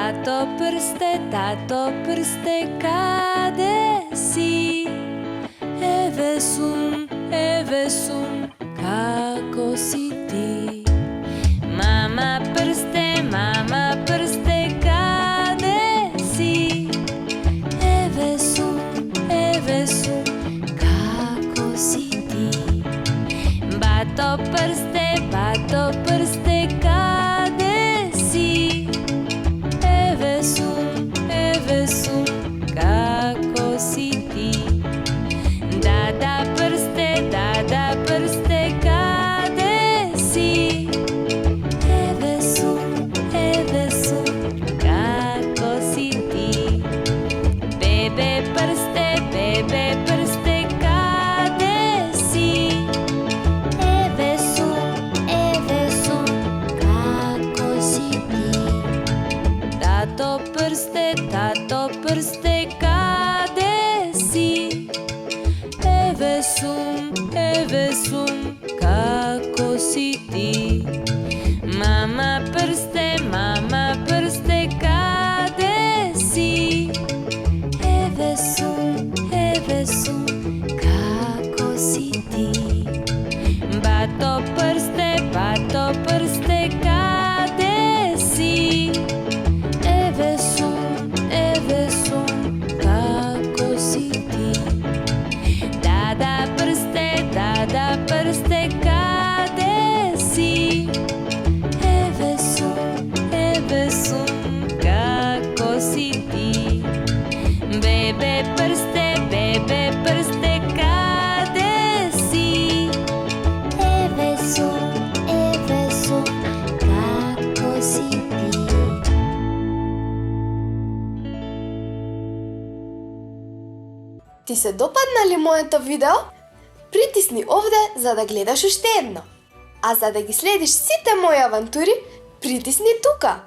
Tato prste, kade si? Еве сум, како си ти? Мама прсте, каде си? Еве сум, како си ти? Бато прсте, каде си? Еве сум, како си ти? Дада прсте, каде си? Еве сум, како си ти? Бебе прсте, каде си? Еве сум, како си ти? Тато прсте, каде си? Еве сум, како си ти? Мама прсте, каде си? Еве сум, како си ти? Бато прсте, каде си? Еве сум, како си ти? Дада прсте, каде си? Еве сум, како си ти? Бебе прсте, каде си? Еве сум, како си ти? Ти се допадна ли моето видео? Притисни овде за да гледаш уште едно. А за да ги следиш сите мои авантури, притисни тука.